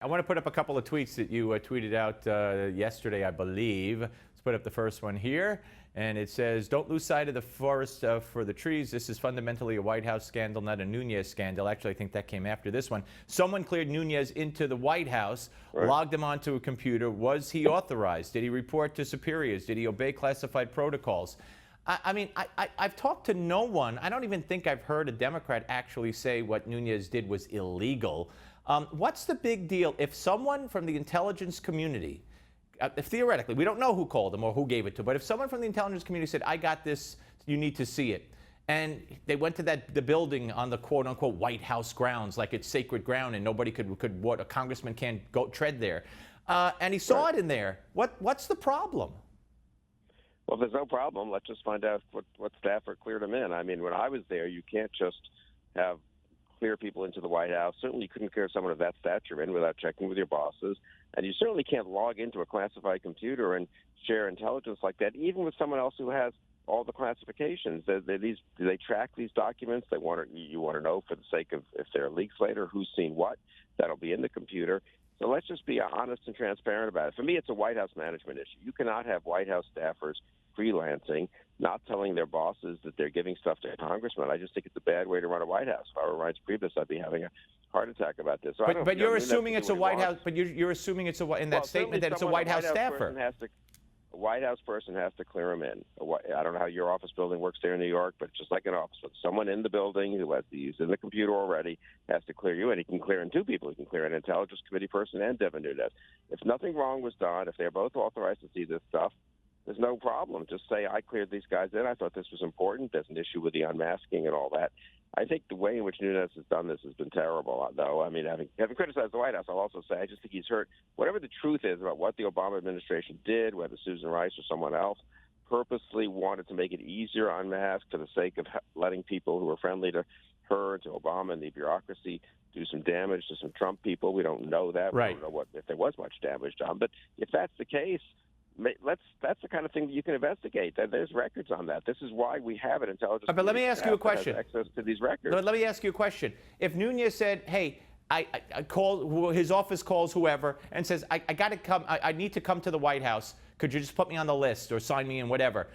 I want to put up a couple of tweets that you tweeted out yesterday, I believe. Let's put up the first one here. And it says, don't lose sight of the forest for the trees. This is fundamentally a White House scandal, not a Nunes scandal. Actually, I think that came after this one. Someone cleared Nunes into the White House, logged him onto a computer. Was he authorized? Did he report to superiors? Did he obey classified protocols? I've talked to no one. I don't even think I've heard a Democrat actually say what Nunes did was illegal. What's the big deal if someone from the intelligence community, theoretically, we don't know who called him or who gave it to, but if someone from the intelligence community said, I got this, you need to see it, and they went to the building on the quote-unquote White House grounds, like it's sacred ground and nobody could a congressman can't go tread there, and he saw it in there, what's the problem? Well, if there's no problem, let's just find out what staffer cleared him in. I mean, when I was there, you can't just have clear people into the White House. Certainly you couldn't clear someone of that stature in without checking with your bosses. And you certainly can't log into a classified computer and share intelligence like that, even with someone else who has all the classifications. They track these documents. You want to know, for the sake of if there are leaks later, who's seen what. That'll be in the computer. So let's just be honest and transparent about it. For me, it's a White House management issue. You cannot have White House staffers freelancing, not telling their bosses that they're giving stuff to congressmen. I just think it's a bad way to run a White House. If I were Reince Priebus, I'd be having a heart attack about this. So but you're assuming it's a White House. But you're assuming it's in that statement that it's a White House staffer. A White House person has to clear him in. I don't know how your office building works there in New York, but it's just like an office. But someone in the building who has to use in the computer already has to clear you in. He can clear in two people. He can clear an intelligence committee person and Devin Nunes. If nothing wrong was done, if they're both authorized to see this stuff, there's no problem. Just say, I cleared these guys in. I thought this was important. There's an issue with the unmasking and all that. I think the way in which Nunes has done this has been terrible, though. I mean, having criticized the White House, I'll also say I just think he's hurt. Whatever the truth is about what the Obama administration did, whether Susan Rice or someone else purposely wanted to make it easier to unmask for the sake of letting people who are friendly to her, to Obama and the bureaucracy, do some damage to some Trump people. We don't know that. Right. We don't know if there was much damage done. But if that's the case, that's the kind of thing that you can investigate. There's records on that. This is why we have an intelligence. But let me ask you a question. Access to these records. Let me ask you a question. If Nunes said, "Hey, I call," his office calls whoever and says, "I got to come. I need to come to the White House. Could you just put me on the list or sign me in, whatever?"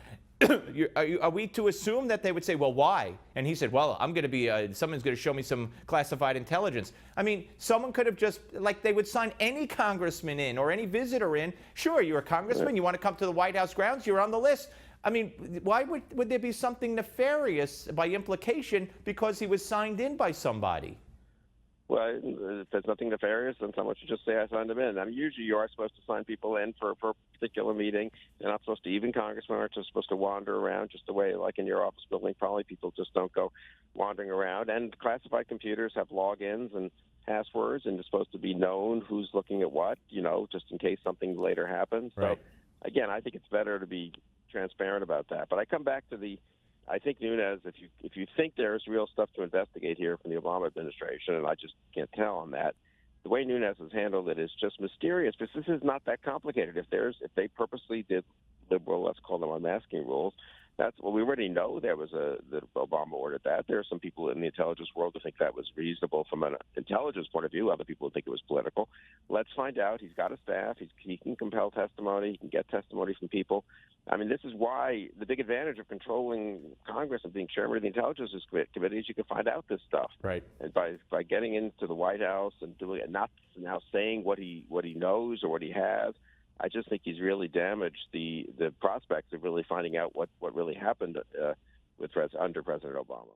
Are we to assume that they would say, well, why? And he said, well, I'm going to be, someone's going to show me some classified intelligence. I mean, someone could have just, like they would sign any congressman in or any visitor in. Sure, you're a congressman. You want to come to the White House grounds? You're on the list. I mean, why would there be something nefarious by implication because he was signed in by somebody? Well, if there's nothing nefarious, then someone should just say I signed them in. I mean, usually you are supposed to sign people in for a particular meeting. They're not supposed to, even congressmen aren't just supposed to wander around just the way, like in your office building, probably people just don't go wandering around. And classified computers have logins and passwords, and it's supposed to be known who's looking at what, just in case something later happens. Right. So, again, I think it's better to be transparent about that. But I come back to I think Nunes, if you think there's real stuff to investigate here from the Obama administration, and I just can't tell on that, the way Nunes has handled it is just mysterious because this is not that complicated. If they purposely did liberal, let's call them unmasking rules, we already know that Obama ordered that. There are some people in the intelligence world who think that was reasonable from an intelligence point of view. Other people think it was political. Let's find out. He's got a staff. He can compel testimony. He can get testimony from people. I mean, this is why the big advantage of controlling Congress and being chairman of the Intelligence Committee is you can find out this stuff. Right. And by getting into the White House and doing it, not now saying what he knows or what he has, I just think he's really damaged the prospects of really finding out what really happened under President Obama.